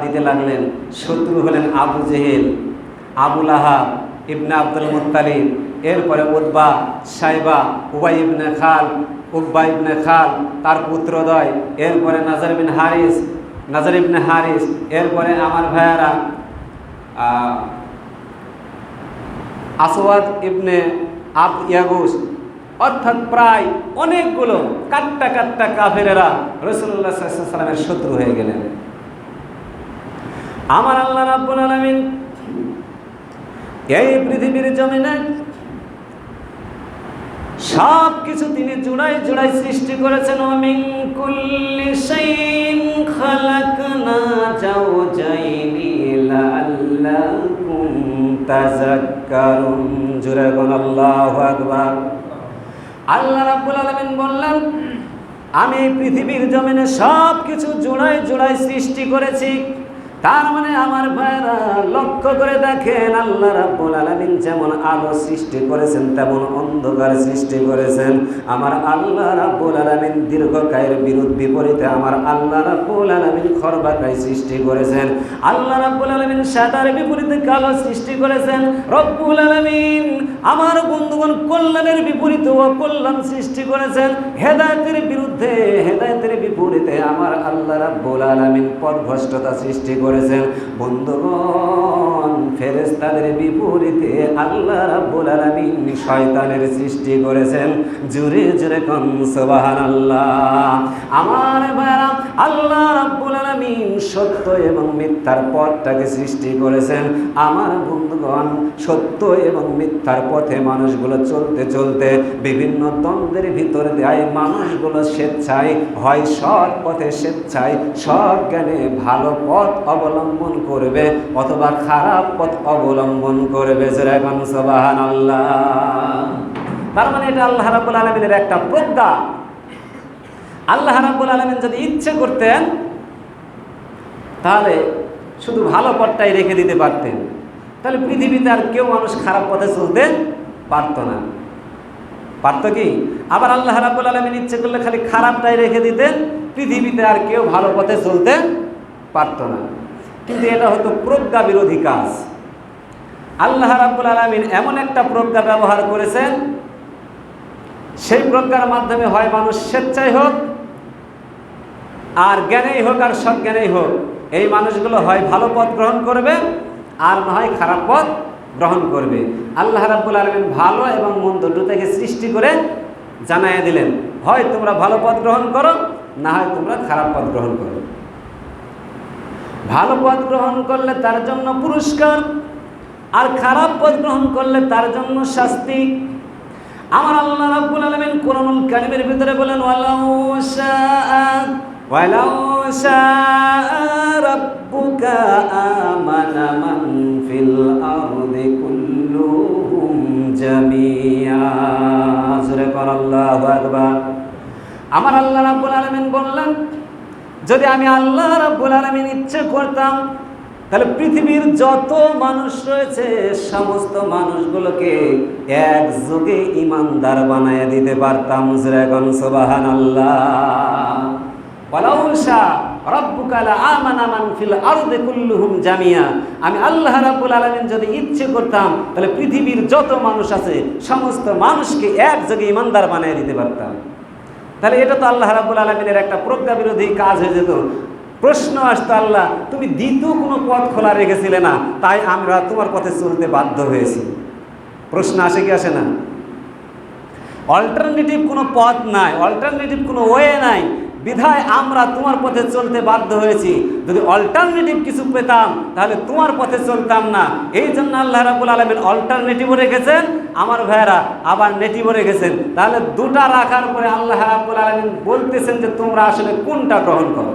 দিতে লাগলেন। শত্রু হলেন আবু জেহেল, আবু লাহাব, ইবনে আব্দুল মুত্তালিব, এরপরে উতবা, সাইবা, উবাই ইবনে খাল, উকবা ইবনে খাল তার পুত্রদ্বয়, এরপরে নাজার ইবনে হারিস, এরপরে আমার ভাইয়ারা আসওয়াদ ইবনে আবদ ইয়াগুস, অর্থাৎ প্রায় অনেকগুলো কাট্টা কাট্টা কাফেরেরা রাসূলুল্লাহ সাল্লাল্লাহু আলাইহি ওয়াসাল্লামের শত্রু হয়ে গেলেন। আমার আল্লাহ রাব্বুল আলামিন এই পৃথিবীর জমিনে সব কিছু তিনি জোড়ায় জোড়ায় সৃষ্টি করেছেন। মিন কুল্লি শাইইন খালাকনা যাওজাইনি লাআল্লাকুম তাযাক্কারুন। জোরে বলুন আল্লাহু আকবার। আল্লাহ রাব্বুল আলামিন বললেন, আমি এই পৃথিবীর জমিনে সব কিছু জোড়ায় জোড়ায় সৃষ্টি করেছি। তার মানে আমার ভাইরা লক্ষ্য করে দেখেন, আল্লাহ রাব্বুল আলামিন যেমন আলো সৃষ্টি করেছেন তেমন অন্ধকার সৃষ্টি করেছেন। আমার আল্লাহ রাব্বুল আলামিন দীর্ঘকায়ের বিপরীতে আমার আল্লাহ রাব্বুল আলামিন খরবাকায় সৃষ্টি করেছেন। আল্লাহ রাব্বুল আলামিন সাদার বিপরীতে কালো সৃষ্টি করেছেন। রব্বুল আলামিন আমার বন্ধুগণ কল্যাণের বিপরীতে অকল্যাণ সৃষ্টি করেছেন। হেদায়েতের বিপরীতে আমার আল্লাহ রাব্বুল আলামিন পথভ্রষ্টতা সৃষ্টি করেছেন। বন্ধুগণ ফেরেশতাদের বিপরীতে আল্লাহ রাব্বুল আলামিন শয়তানের সৃষ্টি করেছেন। জোরে জোরে কোন সুবহানাল্লাহ। আমার ভাইরা আল্লাহ রাব্বুল আলামিন সত্য এবং মিথ্যার পথটাকে সৃষ্টি করেছেন। আমার বন্ধুগণ সত্য এবং মিথ্যার পথে মানুষগুলো চলতে চলতে বিভিন্ন দ্বন্দ্বের ভিতর দিয়ে মানুষগুলো স্বেচ্ছায় হয় সৎ পথে স্বেচ্ছায় সজ্ঞানে ভালো পথ অবলম্বন করবে অথবা খারাপ পথ অবলম্বন করবে। যেরকম সুবহানাল্লাহ। তার মানে এটা আল্লাহ রাব্বুল আলামিনের একটা প্রজ্ঞা। আল্লাহ রাব্বুল আলামিন যদি ইচ্ছে করতেন তাহলে শুধু ভালো পথটাই রেখে দিতে পারতেন, তাহলে পৃথিবীতে আর কেউ মানুষ খারাপ পথে চলতে পারতো না। পারতো কি? আবার আল্লাহ রাব্বুল আলামিন ইচ্ছে করলে খালি খারাপটাই রেখে দিতেন, পৃথিবীতে আর কেউ ভালো পথে চলতে পারতো না। কিন্তু এটা হতো প্রজ্ঞা বিরোধী কাজ। আল্লাহ রাব্বুল আলামিন এমন একটা প্রজ্ঞা ব্যবহার করেছেন, সেই প্রজ্ঞার মাধ্যমে হয় মানুষ স্বেচ্ছায় হোক আর জ্ঞানেই হোক আর সজ্ঞানেই হোক, এই মানুষগুলো হয় ভালো পথ গ্রহণ করবে আর না হয় খারাপ পথ গ্রহণ করবে। আল্লাহ রাব্বুল আলামিন ভালো এবং মন্দ দুটোকে সৃষ্টি করে জানাইয়া দিলেন, হয় তোমরা ভালো পথ গ্রহণ করো, না হয় তোমরা খারাপ পথ গ্রহণ করো। ভালো পথ গ্রহণ করলে তার জন্য পুরস্কার, আর খারাপ পথ গ্রহণ করলে তার জন্য শাস্তি। আমার আল্লাহ রাব্বুল আলামিন কোরআনুল কারীমের ভিতরে বলেন, ওয়ালাউ শাআ রাব্বুকা আমানা মান ফিল আরদি কুল্লুহুম জামিআ। জোরে বল আল্লাহু আকবার। আমার আল্লাহ রাব্বুল আলামিন বললেন, যদি আমি আল্লাহ রাব্বুল আলামিন ইচ্ছে করতাম তাহলে পৃথিবীর যত মানুষ রয়েছে সমস্ত মানুষগুলোকে একযোগে ঈমানদার বানায় দিতে পারতাম। যেরকম সুবহানাল্লাহ। ওয়ালাউ শাআ রাব্বুকা লাআমানা মান ফিল আরদি কুল্লুহুম জামিআ। আমি আল্লাহ রাব্বুল আলামিন যদি ইচ্ছে করতাম তাহলে পৃথিবীর যত মানুষ আছে সমস্ত মানুষকে একযোগে ঈমানদার বানায় দিতে পারতাম। তাহলে এটা তো আল্লাহ রাব্বুল আলামিনের একটা প্রজ্ঞা বিরোধী কাজ হয়ে যেত। প্রশ্ন আসতো, আল্লাহ তুমি দ্বিতীয় কোনো পথ খোলা রেখেছিলে না, তাই আমরা তোমার পথে চলতে বাধ্য হয়েছি। প্রশ্ন আসে কি আসে না? অল্টারনেটিভ কোনো পথ নাই, অল্টারনেটিভ কোনো ওয়ে নাই, বিধায় আমরা তোমার পথে চলতে বাধ্য হয়েছি। যদি অল্টারনেটিভ কিছু পেতাম তাহলে তোমার পথে চলতাম না। এই জন্য আল্লাহ রাব্বুল আলামিন অল্টারনেটিভও রেখেছেন আমার ভাইয়েরা, আবার নেটিভও রেখেছেন। তাহলে দুটা রাখার পরে আল্লাহ রাব্বুল আলামিন বলতেছেন যে তোমরা আসলে কোনটা গ্রহণ করো।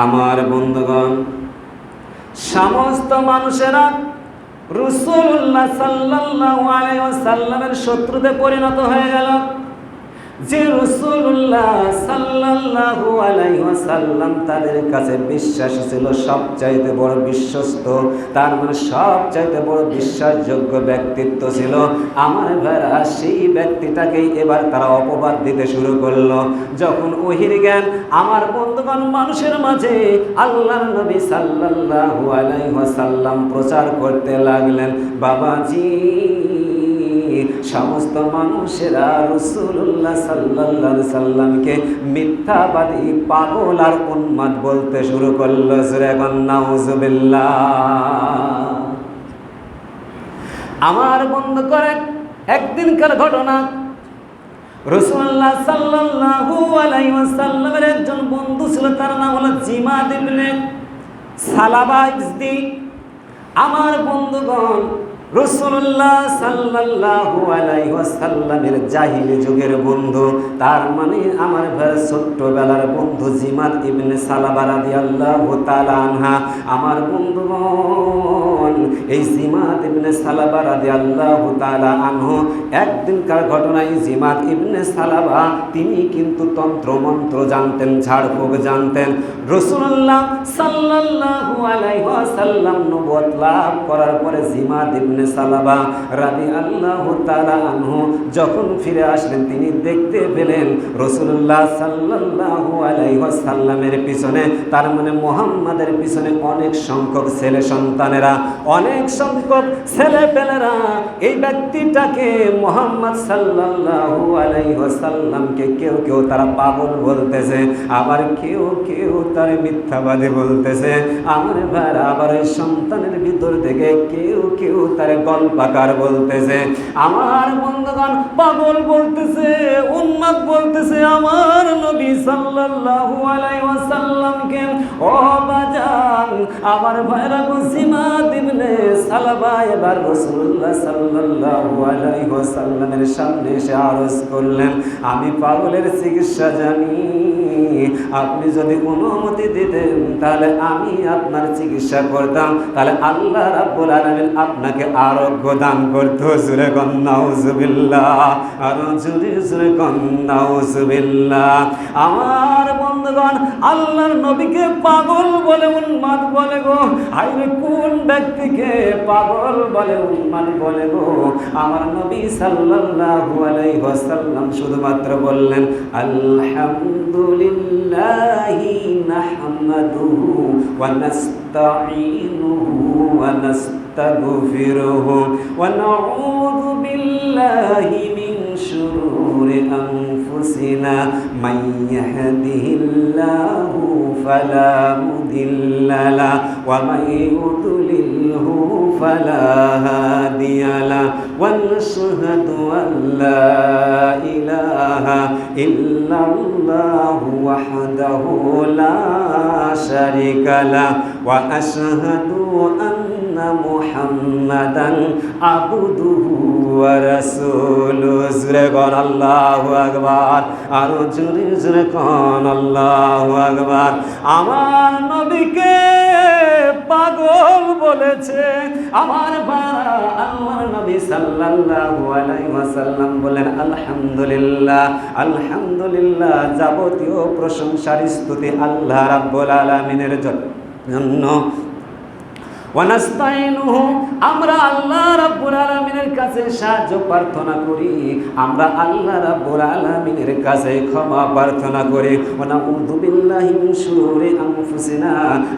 আমার বন্ধুগণ সমস্ত মানুষেরা রাসূলুল্লাহ সাল্লাল্লাহু আলাইহি ওয়াসাল্লামের শত্রুতে পরিণত হয়ে গেল। যে রাসূলুল্লাহ সাল্লাল্লাহু আলাইহি ওয়াসাল্লাম তাদের কাছে বিশ্বাসী ছিল, সবচাইতে বড় বিশ্বস্ত, তার মানে সবচাইতে বড় বিশ্বাসযোগ্য ব্যক্তিত্ব ছিল আমার ভাইরা, সেই ব্যক্তিটাকেই এবার তারা অপবাদ দিতে শুরু করলো। যখন ওহীর জ্ঞান আমার বন্ধুগণ মানুষের মাঝে আল্লাহর নবী সাল্লাল্লাহু আলাইহি ওয়াসাল্লাম প্রচার করতে লাগলেন, বাবাজি সমস্ত মানুষেরা রাসূলুল্লাহ সাল্লাল্লাহু আলাইহি সাল্লামকে মিথ্যাবাদী, পাগল আর উন্মাদ বলতে শুরু করলো। সূরা নাউযুবিল্লাহ। আমার বন্ধু করে একদিনকার ঘটনা, রাসূলুল্লাহ সাল্লাল্লাহু আলাইহি ওয়াসাল্লামের একজন বন্ধু ছিল, তার নাম হলো জিমাদ ইবনে সালাবা ইজদি। আমার বন্ধুগণ রাসূলুল্লাহ সাল্লাল্লাহু আলাইহি ওয়াসাল্লামের জাহিলি যুগের বন্ধু, তার মানে আমার ভাই ছোট্টবেলার বন্ধু জিমাদ ইবনে সালাবা রাদিয়াল্লাহু তাআলা আনহা। আমার বন্ধুগণ এই জিমাদ ইবনে সালাবা রাদিয়াল্লাহু তাআলা আনহু, একদিনকার ঘটনায় জিমাদ ইবনে সালাবা তিনি কিন্তু তন্ত্র মন্ত্র জানতেন, ঝাড়ফুঁক জানতেন। রাসূলুল্লাহ সাল্লাল্লাহু আলাইহি ওয়াসাল্লাম নবুয়ত লাভ করার পরে জিমাদ ইবনে সালাবা রাদিয়াল্লাহু তাআলা আনহু যখন ফিরে আসলেন, তিনি দেখতে পেলেন রাসূলুল্লাহ সাল্লাল্লাহু আলাইহি ওয়াসাল্লামের পিছনে, তার মানে মুহাম্মাদের পিছনে অনেক সংখ্যক ছেলে সন্তানেরা, অনেক সংখ্যক ছেলেপেলেরা এই ব্যক্তিটাকে মুহাম্মদ সাল্লাল্লাহু আলাইহি ওয়াসাল্লামকে কেউ কেউ তারা পাগল বলতেছে, আবার কেউ কেউ তার মিথ্যাবাদী বলতেছে। আমার ভাইরা আবার এই সন্তানের ভিতর থেকে কেউ কেউ তার গল্পাকার বলতেছে। আমার বন্ধুগণ পাগল বলতেছে, উন্মাদ বলতেছে আমার নবী সাল্লাল্লাহু আলাইহি ওয়াসাল্লামকে। ও বাজান আমার ভাইরা, জিমাদ ইবনে সালাবা এবার রাসূলুল্লাহ সাল্লাল্লাহু আলাইহি ওয়াসাল্লামের সামনে এসে আরজ করলেন, আমি পাগলের চিকিৎসা জানি, আপনি যদি অনুমতি দিতেন তাহলে আমি আপনার চিকিৎসা করতাম, তাহলে আল্লাহ রাব্বুল আলামিন আপনাকে আরোগ্য দান করত। জোরে কোন নাউযুবিল্লাহ, আর জোরে কোন নাউযুবিল্লাহ। আমার বন্ধুগণ আল্লাহর নবীকে পাগল বলে, উন্মাদ বলে গো। আইরে কোন ব্যক্তিকে পাগল বলে, উন্মাদ বলে গো? আমার নবী সাল্লাল্লাহু আলাইহি ওয়াসাল্লাম শুধুমাত্র বললেন, আলহামদুলিল্লাহি নাহমাদুহু ওয়া নাস্তাঈনুহু ওয়া نستغفره ونعوذ بالله من شرور أنفسنا من يهده الله فلا مضل له ومن يضلله فلا هادي له ونشهد أن لا إله إلا الله وحده لا شريك له وأشهد أن محمدا عبده ورسوله। জোরে কর আল্লাহু আকবার, আরো জোরে জোরে কর আল্লাহু আকবার। আমার নবীকে পাগল বলেছে আমার বাবা, আমার নবী সাল্লাল্লাহু আলাইহি ওয়াসাল্লাম বলেন, আলহামদুলিল্লাহ, আলহামদুলিল্লাহ, যাবতীয় প্রশংসার স্তুতি আল্লাহ রাব্বুল আলামিনের জন্য। ওয়ানাস্তাইনুহু, আমরা আল্লাহ রাব্বুল আলামিনের কাছে সাহায্য প্রার্থনা করি, আমরা আল্লাহ রাব্বুল আলামিনের কাছে ক্ষমা প্রার্থনা করি। ওয়ানাউযু বিল্লাহি মিন শুরুরি আনফুসিনা,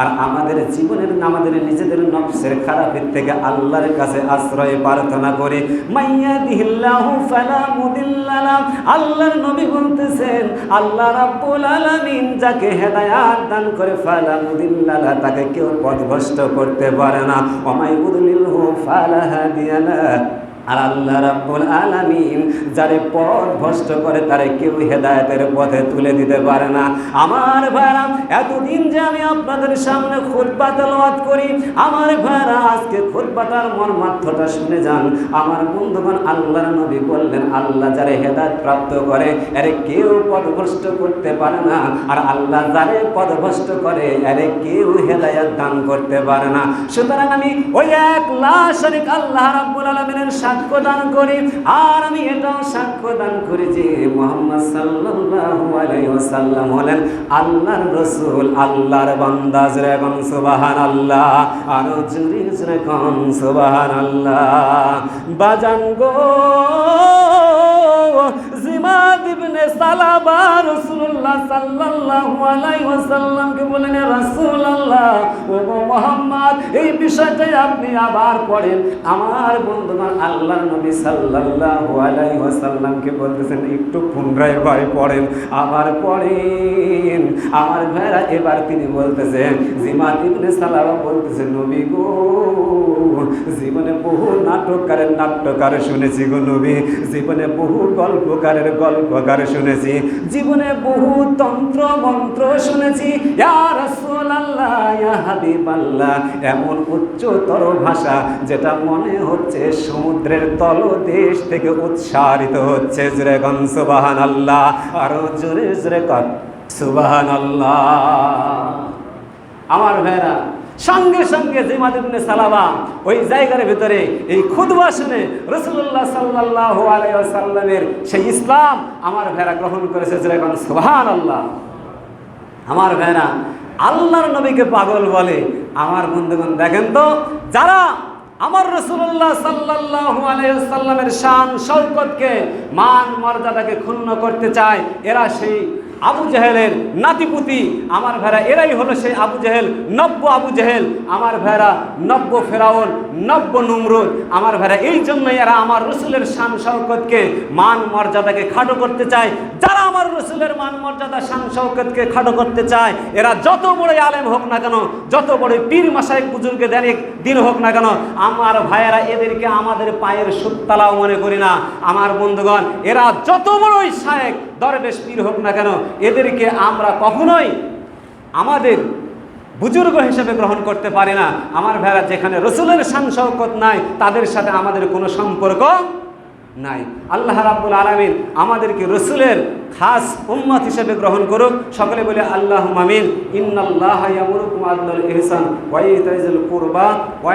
আর আমাদের জীবনের, আমাদের নিজেদের নফসের খারাপের থেকে আল্লাহর কাছে আশ্রয় প্রার্থনা করি। মাইয়াদিহিল্লাহু ফালা মুদিল্লা লাহু, আল্লাহর নবী বলতেছেন আল্লাহ রাব্বুল আলামিন যাকে হেদায়েত দান করে, ফালা মুদিল্লা লাহু, তাকে কেউ পথভ্রষ্ট করতে পারে না। ওমাই উদলিলহু ফালা হাদিয়া লাহু, আর আল্লাহ রাব্বুল আলামিন যারে পথ ভ্রষ্ট করে তারে কেউ হেদায়েতের পথে তুলে দিতে পারে না। আমার ভাইরা, এতদিন যে আমি আপনাদের সামনে খুতবা তেলাওয়াত করি, আমার ভাইরা আজকে খুতবাটার মর্মার্থটা শুনে যান। আমার বন্ধুগণ, আল্লাহর নবী বললেন আল্লাহ যারে হেদায়েত প্রাপ্ত করে এরে কেউ পথভ্রষ্ট করতে পারে না, আর আল্লাহ যারে পথভ্রষ্ট করে এরে কেউ হেদায়েত দান করতে পারে না। সুতরাং আমি ওই এক লা শারীক আল্লাহ রাব্বুল আলামিনের সাক্ষ্য দান করি, আর আমি এটাও সাক্ষ্য দান করি যে মুহাম্মদ সাল্লাল্লাহু আলাইহি ওয়াসাল্লাম হলেন আল্লাহর রাসূল, আল্লাহর বান্দা। জোরে কোন সুবহানাল্লাহ, আর জোরে কোন সুবহানাল্লাহ। বাজান গো, জিমাদ ইবনে সালাবা রাসূলুল্লাহ সাল্লাল্লাহু আলাইহি ওয়াসাল্লামকে বলেন, ইয়া রাসূলুল্লাহ, ও মুহাম্মদ, এই বিষয়টাই আপনি আবার পড়েন। আমার বন্ধুগণ, আল্লাহর নবী সাল্লাল্লাহু আলাইহি ওয়াসাল্লামকে বলতেছেন, একটু পুনরায় পড়েন, আবার পড়েন। আমার ভাইরা, এবার তিনি বলতেছেন, জিমাদ ইবনে সালাবা বলতেছেন, নবী গো, জীবনে বহু নাট্যকার শুনেছি গো নবী, জীবনে বহু গল্পকারের গল্পকার শুনেছি, জীবনে বহু তন্ত্র মন্ত্র শুনেছি, ইয়া রাসূলুল্লাহ, ইয়া হাবিবাল্লাহ, এমন উচ্চতর ভাষা যেটা মনে হচ্ছে সমুদ্রের তলদেশ থেকে উচ্চারিত হচ্ছে। জোরে কোন সুবহানাল্লাহ, আরো জোরে জোরে কোন সুবহানাল্লাহ। আমার ভাইরা, সঙ্গে সঙ্গে জিমাদ ইবনে সালাবা ওই জায়গার ভিতরে এই খুতবা শুনে রাসূলুল্লাহ সাল্লাল্লাহু আলাইহি ওয়াসাল্লামের সেই ইসলাম আমার ভাইরা গ্রহণ করেছে। যেরকম সুবহানাল্লাহ। আমার ভাইরা, আল্লাহর নবীকে পাগল বলে। আমার বন্ধুগণ, দেখেন তো, যারা আমার রাসূলুল্লাহ সাল্লাল্লাহু আলাইহি ওয়াসাল্লামের শান শওকতকে, মান মর্যাদাকে ক্ষুণ্ণ করতে চায়, এরা সেই আবু জেহেলের নাতিপুতি। আমার ভাইরা, এরাই হলো সেই আবু জেহেল, নব্য আবু জেহেল। আমার ভাইরা, নব্য ফেরাউন, নব্য নমরুদ। আমার ভাইরা, এই জন্যই এরা আমার রসুলের শান শওকতকে, মান মর্যাদাকে খাটো করতে চায়। যারা আমার রসুলের মান মর্যাদা শান শওকতকে খাটো করতে চায়, এরা যত বড়ই আলেম হোক না কেন, যত বড় পীর মাশায়েখ বুজুর্গে দিন হোক না কেন, আমার ভাইয়েরা, এদেরকে আমাদের পায়ের সুততালাও মনে করি না। আমার বন্ধুগণ, এরা যত বড়ই শায়েখ দরবেশ পীর হোক না কেন, এদেরকে আমরা কখনোই আমাদের বুজুর্গ হিসেবে গ্রহণ করতে পারি না। আমার ভাইরা, যেখানে রসুলের শান শওকত নাই, তাদের সাথে আমাদের কোনো সম্পর্ক নাই। আল্লাহ রাব্বুল আলামিন আমাদেরকে রসুলের খাস উম্মত হিসেবে গ্রহণ করুক। সকলে বলে আল্লাহুম্মা আমিন। ইন্নাল্লাহা ইয়ামুরুকুম বিল আদলি ওয়াল ইহসান ওয়া ইতাইযিল কুরবা ওয়া